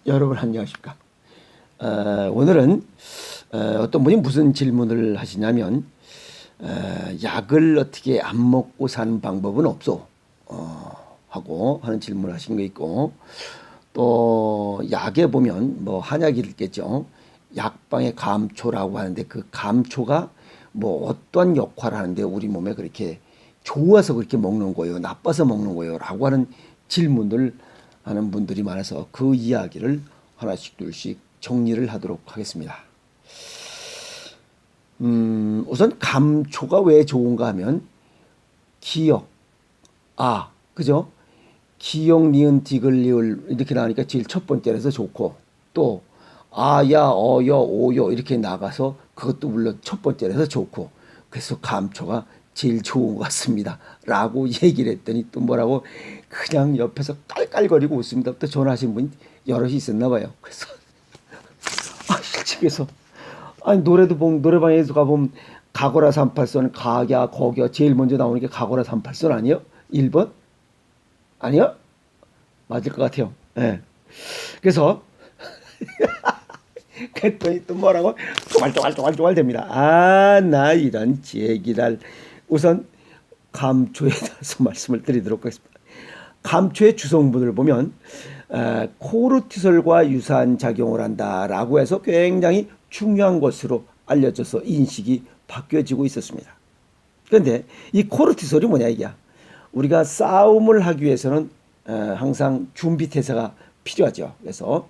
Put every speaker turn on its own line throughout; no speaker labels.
여러분 안녕하십니까? 오늘은 어떤 분이 무슨 질문을 하시냐면 약을 어떻게 안 먹고 사는 방법은 없어? 하고 하는 질문을 하신 거 있고, 또 약에 보면 뭐 한약이 있겠죠. 약방의 감초라고 하는데 그 감초가 뭐 어떤 역할을 하는데 우리 몸에 그렇게 좋아서 그렇게 먹는 거예요, 나빠서 먹는 거예요 라고 하는 질문을 하는 분들이 많아서 그 이야기를 하나씩 둘씩 정리를 하도록 하겠습니다. 우선 감초가 왜 좋은가 하면 기역, 그죠? 기역, 니은, 디귿, 리을 이렇게 나오니까 제일 첫 번째라서 좋고, 또 아야, 어여, 오여 이렇게 나가서 그것도 물론 첫 번째라서 좋고, 그래서 감초가 제일 좋은 것 같습니다 라고 얘기를 했더니 또 뭐라고 그냥 옆에서 깔깔거리고 웃습니다. 또 전화하신 분이 여럿이 있었나 봐요. 그래서 실직해서 아니 노래방에서 가보면 가거라 38선 가야 거기야 제일 먼저 나오는 게 가거라 38선 아니요? 1번? 아니요? 맞을 것 같아요. 예. 네. 그래서 그랬더니 또 뭐라고 쪼갈쪼갈 됩니다. 나 이런 제기랄. 우선 감초에 대해서 말씀을 드리도록 하겠습니다. 감초의 주성분을 보면 코르티솔과 유사한 작용을 한다라고 해서 굉장히 중요한 것으로 알려져서 인식이 바뀌어지고 있었습니다. 그런데 이 코르티솔이 뭐냐 이게, 우리가 싸움을 하기 위해서는 항상 준비태세가 필요하죠. 그래서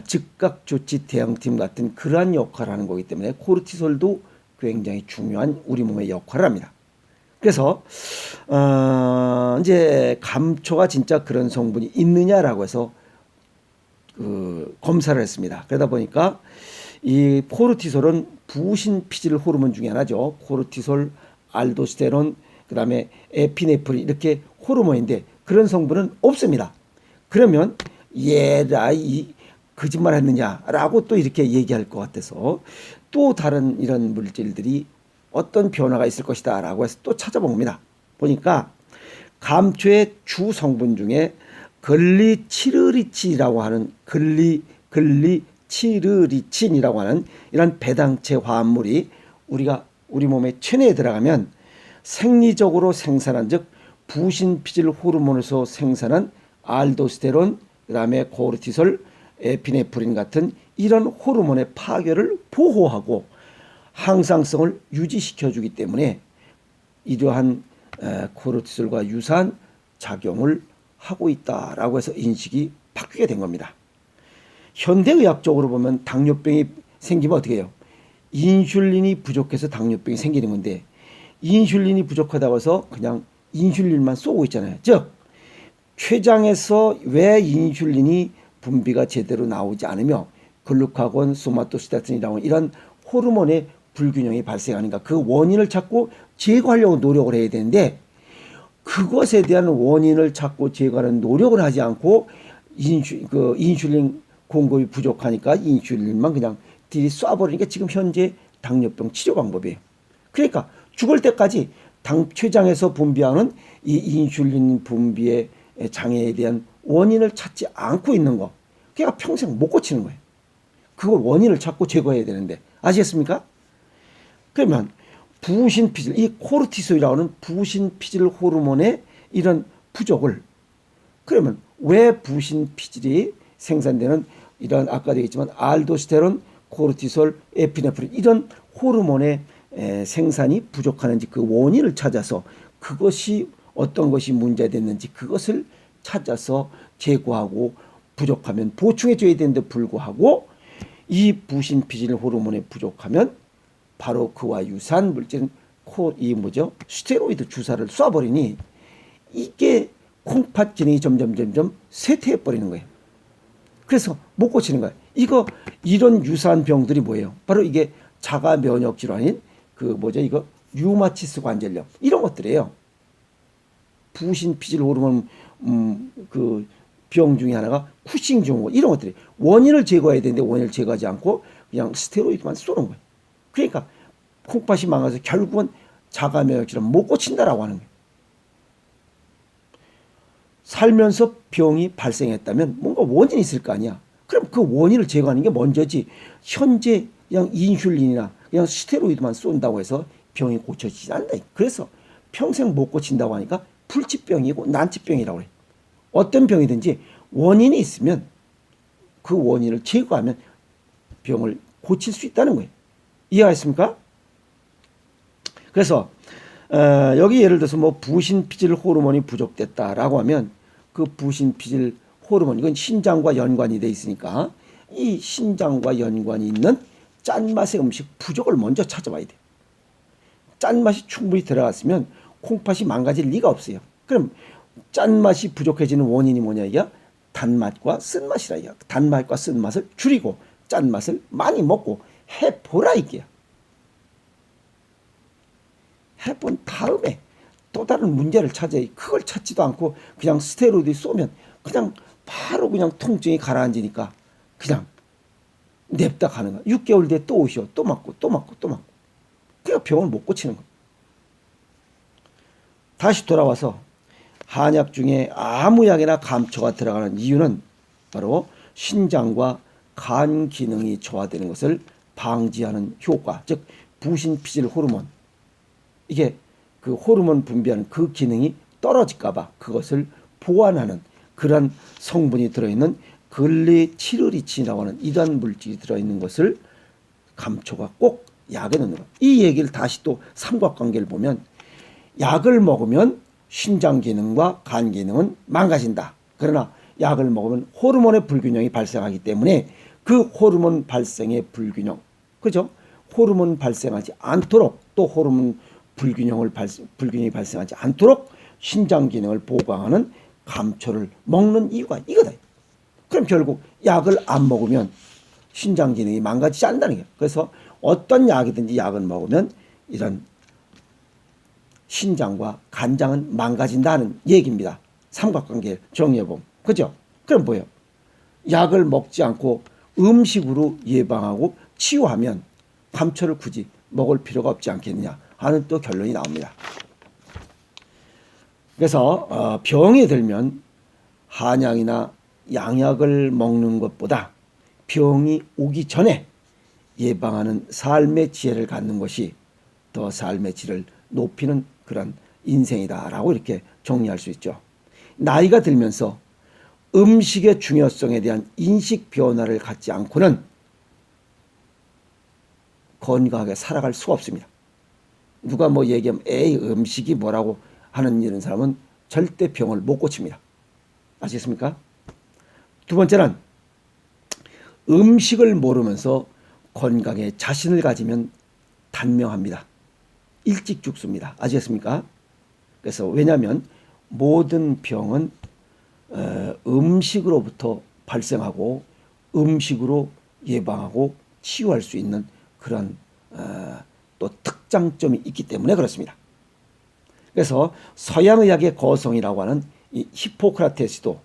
즉각 조치 대응팀 같은 그러한 역할을 하는 거기 때문에 코르티솔도 굉장히 중요한 우리 몸의 역할을 합니다. 그래서 이제 감초가 진짜 그런 성분이 있느냐라고 해서 검사를 했습니다. 그러다 보니까 이 코르티솔은 부신 피질 호르몬 중에 하나죠. 코르티솔, 알도스테론, 그다음에 에피네프린 이렇게 호르몬인데 그런 성분은 없습니다. 그러면 얘라 이 거짓말 했느냐라고 또 이렇게 얘기할 것 같아서 또 다른 이런 물질들이 어떤 변화가 있을 것이다 라고 해서 또 찾아봅니다. 보니까 감초의 주 성분 중에 글리치르리친이라고 하는 글리치르리친이라고 하는 이런 배당체 화합물이 우리 몸의 체내에 들어가면 생리적으로 생산한, 즉 부신 피질 호르몬에서 생산한 알도스테론, 그다음에 코르티솔, 에피네프린 같은 이런 호르몬의 파괴를 보호하고 항상성을 유지시켜 주기 때문에 이러한 코르티솔과 유사한 작용을 하고 있다라고 해서 인식이 바뀌게 된 겁니다. 현대의학적으로 보면 당뇨병이 생기면 어떻게 해요? 인슐린이 부족해서 당뇨병이 생기는 건데, 인슐린이 부족하다고 해서 그냥 인슐린만 쏘고 있잖아요. 즉 췌장에서 왜 인슐린이 분비가 제대로 나오지 않으며 글루카곤, 소마토스타틴이라고 이런 호르몬의 불균형이 발생하는가, 그 원인을 찾고 제거하려고 노력을 해야 되는데 그것에 대한 원인을 찾고 제거하는 노력을 하지 않고 인슐린 공급이 부족하니까 인슐린만 그냥 들이 쏴버리니까 지금 현재 당뇨병 치료 방법이에요. 그러니까 죽을 때까지 췌장에서 분비하는 이 인슐린 분비의 장애에 대한 원인을 찾지 않고 있는 거, 그러니까 평생 못 고치는 거예요. 그걸 원인을 찾고 제거해야 되는데, 아시겠습니까? 그러면 부신 피질, 이 코르티솔이라고 하는 부신 피질 호르몬의 이런 부족을, 그러면 왜 부신 피질이 생산되는 이런 아까도 얘기했지만 알도스테론, 코르티솔, 에피네프린 이런 호르몬의 생산이 부족하는지 그 원인을 찾아서 그것이 어떤 것이 문제됐는지 그것을 찾아서 제거하고 부족하면 보충해 줘야 되는데 불구하고 이 부신 피질 호르몬에 부족하면 바로 그와 유사한 물질은 스테로이드 주사를 쏴버리니 이게 콩팥 기능이 점점 쇠퇴해 버리는 거예요. 그래서 못 고치는 거예요. 이런 유사한 병들이 뭐예요? 바로 이게 자가 면역 질환인 류마티스 관절염 이런 것들이에요. 부신 피질 호르몬 병 중에 하나가 쿠싱 증후군 이런 것들이 원인을 제거해야 되는데 원인을 제거하지 않고 그냥 스테로이드만 쏘는 거예요. 그러니까 콩팥이 망가서 결국은 자가 면역 질환 못 고친다라고 하는 거예요. 살면서 병이 발생했다면 뭔가 원인이 있을 거 아니야. 그럼 그럼 그 원인을 제거하는 게 먼저지. 현재 그냥 인슐린이나 그냥 스테로이드만 쏜다고 해서 병이 고쳐지지 않는다. 그래서 평생 못 고친다고 하니까 불치병이고 난치병이라고 그래. 어떤 병이든지 원인이 있으면 그 원인을 제거하면 병을 고칠 수 있다는 거예요. 이해하셨습니까? 그래서 여기 예를 들어서 뭐 부신피질 호르몬이 부족됐다라고 하면 그 부신피질 호르몬, 이건 신장과 연관이 돼 있으니까 이 신장과 연관이 있는 짠맛의 음식 부족을 먼저 찾아봐야 돼요. 짠맛이 충분히 들어갔으면 콩팥이 망가질 리가 없어요. 그럼 짠맛이 부족해지는 원인이 뭐냐 이게? 단맛과 쓴맛이라 이게. 단맛과 쓴맛을 줄이고 짠맛을 많이 먹고 해보라 이게야. 해본 다음에 또 다른 문제를 찾아야, 그걸 찾지도 않고 그냥 스테로이드 쏘면 그냥 바로 그냥 통증이 가라앉으니까 그냥 냅다 가는 거야. 6개월 뒤에 또 오시오. 또 맞고 또 맞고 또 맞고. 그러니까 병을 못 고치는 거야. 다시 돌아와서 한약 중에 아무 약이나 감초가 들어가는 이유는 바로 신장과 간 기능이 저하되는 것을 방지하는 효과, 즉 부신피질 호르몬, 이게 그 호르몬 분비하는 그 기능이 떨어질까봐 그것을 보완하는 그런 성분이 들어있는 글리치르리친이라고 하는 이단 물질이 들어있는 것을 감초가 꼭 약에 넣는 거예요. 이 얘기를 다시 또 삼각관계를 보면 약을 먹으면 신장 기능과 간 기능은 망가진다. 그러나 약을 먹으면 호르몬의 불균형이 발생하기 때문에 그 호르몬 발생의 불균형, 그죠? 호르몬 발생하지 않도록, 또 호르몬 불균형이 발생하지 않도록 신장 기능을 보강하는 감초를 먹는 이유가 이거다. 그럼 결국 약을 안 먹으면 신장 기능이 망가지지 않는다는 거예요. 그래서 어떤 약이든지 약을 먹으면 이런 신장과 간장은 망가진다는 얘기입니다. 삼각관계 정리해보면. 그죠? 그럼 뭐예요? 약을 먹지 않고 음식으로 예방하고 치유하면 감초를 굳이 먹을 필요가 없지 않겠느냐 하는 또 결론이 나옵니다. 그래서 병이 들면 한약이나 양약을 먹는 것보다 병이 오기 전에 예방하는 삶의 지혜를 갖는 것이 더 삶의 질을 높이는 그런 인생이다라고 이렇게 정리할 수 있죠. 나이가 들면서 음식의 중요성에 대한 인식 변화를 갖지 않고는 건강하게 살아갈 수가 없습니다. 누가 뭐 얘기하면 에이 음식이 뭐라고 하는 이런 사람은 절대 병을 못 고칩니다. 아시겠습니까? 두 번째는 음식을 모르면서 건강에 자신을 가지면 단명합니다. 일찍 죽습니다. 아시겠습니까? 그래서 왜냐하면 모든 병은 음식으로부터 발생하고 음식으로 예방하고 치유할 수 있는 그런 또 특장점이 있기 때문에 그렇습니다. 그래서 서양의학의 거성이라고 하는 이 히포크라테스도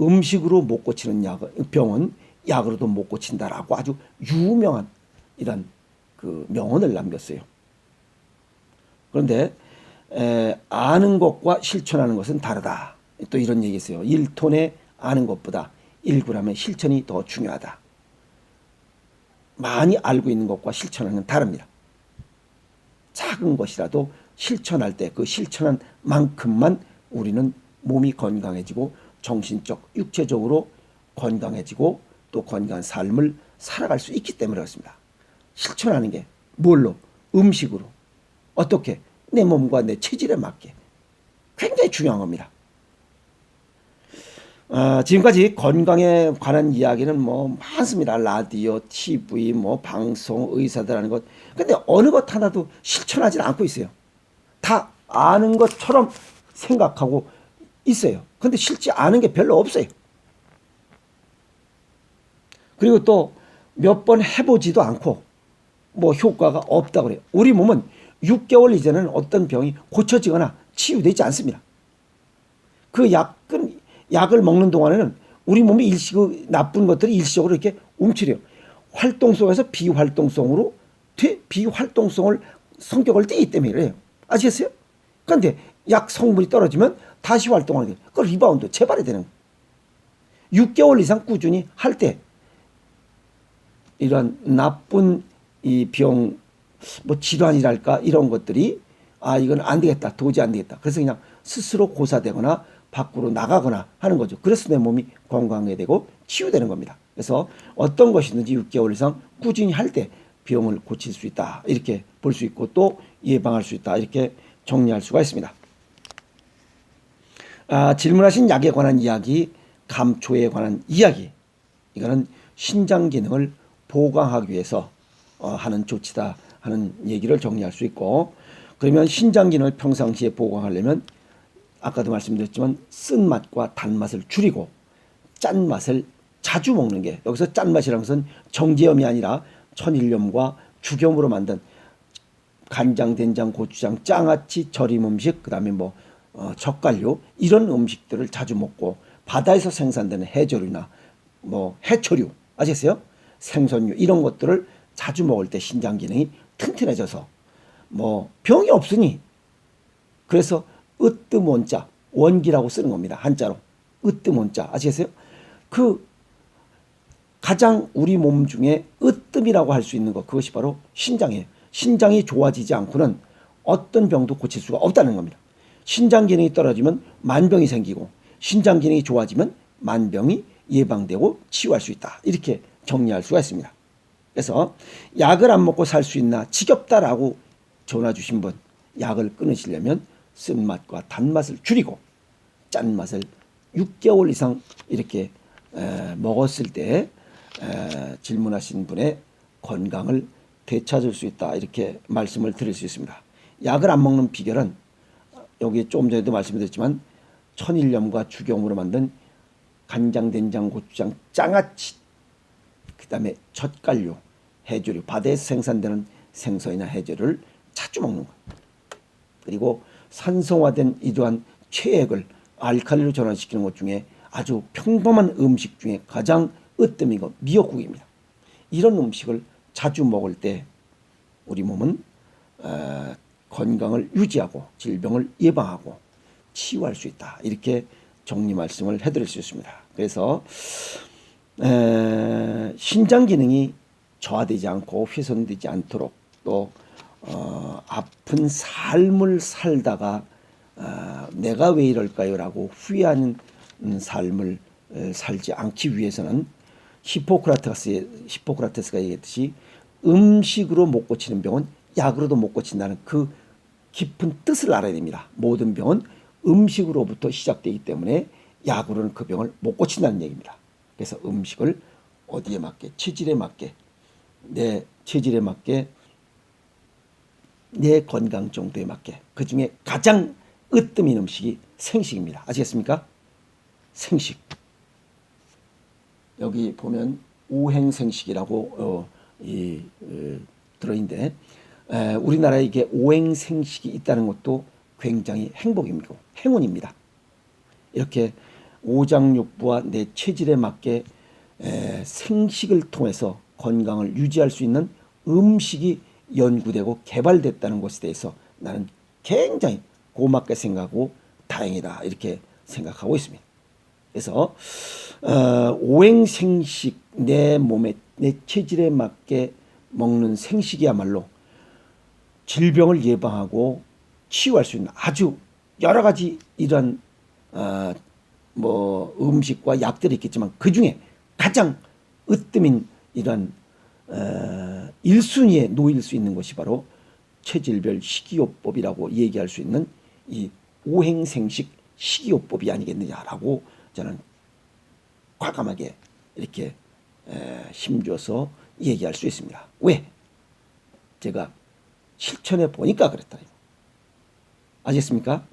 음식으로 못 고치는 병은 약으로도 못 고친다라고 아주 유명한 이런 그 명언을 남겼어요. 그런데 아는 것과 실천하는 것은 다르다. 또 이런 얘기 있어요. 1톤의 아는 것보다 1g의 실천이 더 중요하다. 많이 알고 있는 것과 실천하는 건 다릅니다. 작은 것이라도 실천할 때 그 실천한 만큼만 우리는 몸이 건강해지고 정신적, 육체적으로 건강해지고 또 건강한 삶을 살아갈 수 있기 때문에 그렇습니다. 실천하는 게 뭘로? 음식으로. 어떻게? 내 몸과 내 체질에 맞게. 굉장히 중요한 겁니다. 지금까지 건강에 관한 이야기는 뭐 많습니다. 라디오, TV, 뭐 방송, 의사들 하는 것. 근데 어느 것 하나도 실천하지 않고 있어요. 다 아는 것처럼 생각하고 있어요. 근데 실제 아는 게 별로 없어요. 그리고 또 몇 번 해보지도 않고 뭐 효과가 없다고 그래요. 우리 몸은 6개월 이전에는 어떤 병이 고쳐지거나 치유되지 않습니다. 그 약을 먹는 동안에는 우리 몸이 나쁜 것들이 일시적으로 이렇게 움츠려요. 활동성에서 비활동성으로 비활동성을 성격을 띠기 때문에 그래요. 아시겠어요? 그런데 약 성분이 떨어지면 다시 활동하게 돼요. 그 리바운드 재발이 되는 거예요. 6개월 이상 꾸준히 할 때 이런 나쁜 이 병, 뭐 질환이랄까 이런 것들이 이건 안 되겠다, 도저히 안 되겠다. 그래서 그냥 스스로 고사되거나 밖으로 나가거나 하는 거죠. 그래서 내 몸이 건강하게 되고 치유되는 겁니다. 그래서 어떤 것이든지 6개월 이상 꾸준히 할 때 병을 고칠 수 있다, 이렇게 볼 수 있고 또 예방할 수 있다, 이렇게 정리할 수가 있습니다. 질문하신 약에 관한 이야기, 감초에 관한 이야기, 이거는 신장 기능을 보강하기 위해서 하는 조치다 하는 얘기를 정리할 수 있고, 그러면 신장 기능을 평상시에 보강하려면 아까도 말씀드렸지만 쓴맛과 단맛을 줄이고 짠맛을 자주 먹는 게, 여기서 짠맛이라는 것은 정제염이 아니라 천일염과 죽염으로 만든 간장, 된장, 고추장, 장아찌, 절임 음식, 그 다음에 뭐 젓갈류, 이런 음식들을 자주 먹고 바다에서 생산되는 해조류나 뭐 해초류, 아시겠어요? 생선류, 이런 것들을 자주 먹을 때 신장 기능이 튼튼해져서 뭐 병이 없으니, 그래서 으뜸원자, 원기라고 쓰는 겁니다. 한자로 으뜸원자, 아시겠어요? 그 가장 우리 몸 중에 으뜸이라고 할 수 있는 것, 그것이 바로 신장이에요. 신장이 좋아지지 않고는 어떤 병도 고칠 수가 없다는 겁니다. 신장 기능이 떨어지면 만병이 생기고, 신장 기능이 좋아지면 만병이 예방되고 치유할 수 있다, 이렇게 정리할 수가 있습니다. 그래서 약을 안 먹고 살 수 있나 지겹다라고 전화 주신 분, 약을 끊으시려면 쓴맛과 단맛을 줄이고 짠맛을 6개월 이상 이렇게 먹었을 때 질문하신 분의 건강을 되찾을 수 있다, 이렇게 말씀을 드릴 수 있습니다. 약을 안 먹는 비결은 여기 조금 전에도 말씀드렸지만 천일염과 죽염으로 만든 간장, 된장, 고추장, 장아찌, 그 다음에 젓갈류, 해조류, 바다에서 생산되는 생선이나 해조류를 자주 먹는 것, 그리고 산성화된 이러한 체액을 알칼리로 전환시키는 것 중에 아주 평범한 음식 중에 가장 으뜸인 것, 미역국입니다. 이런 음식을 자주 먹을 때 우리 몸은 건강을 유지하고 질병을 예방하고 치유할 수 있다, 이렇게 정리 말씀을 해드릴 수 있습니다. 그래서 신장 기능이 저하되지 않고 훼손되지 않도록, 또 아픈 삶을 살다가 내가 왜 이럴까요? 라고 후회하는 삶을 살지 않기 위해서는 히포크라테스가 얘기했듯이 음식으로 못 고치는 병은 약으로도 못 고친다는 그 깊은 뜻을 알아야 됩니다. 모든 병은 음식으로부터 시작되기 때문에 약으로는 그 병을 못 고친다는 얘기입니다. 그래서 음식을 어디에 맞게, 체질에 맞게, 내 체질에 맞게, 내 건강 정도에 맞게, 그 중에 가장 으뜸인 음식이 생식입니다. 아시겠습니까? 생식. 여기 보면 오행생식이라고 들어있는데, 우리나라에 이게 오행생식이 있다는 것도 굉장히 행복이고 행운입니다. 이렇게 오장육부와 내 체질에 맞게 생식을 통해서 건강을 유지할 수 있는 음식이 연구되고 개발됐다는 것에 대해서 나는 굉장히 고맙게 생각하고 다행이다, 이렇게 생각하고 있습니다. 그래서 오행생식, 내 몸에, 내 체질에 맞게 먹는 생식이야말로 질병을 예방하고 치유할 수 있는 아주 여러 가지 이런 뭐 음식과 약들이 있겠지만, 그 중에 가장 으뜸인 이런 1순위에 놓일 수 있는 것이 바로 체질별 식이요법이라고 얘기할 수 있는 이 오행생식 식이요법이 아니겠느냐라고 저는 과감하게 이렇게 힘줘서 얘기할 수 있습니다. 왜? 제가 실천해 보니까 그랬다. 아시겠습니까?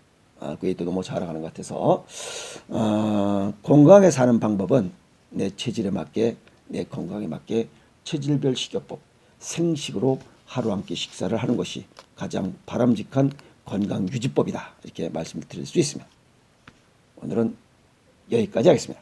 그게 또 너무 잘 알아가는 것 같아서 건강하게 사는 방법은 내 체질에 맞게, 내 건강에 맞게 체질별 식이요법, 생식으로 하루 한 끼 식사를 하는 것이 가장 바람직한 건강 유지법이다, 이렇게 말씀을 드릴 수 있습니다. 오늘은 여기까지 하겠습니다.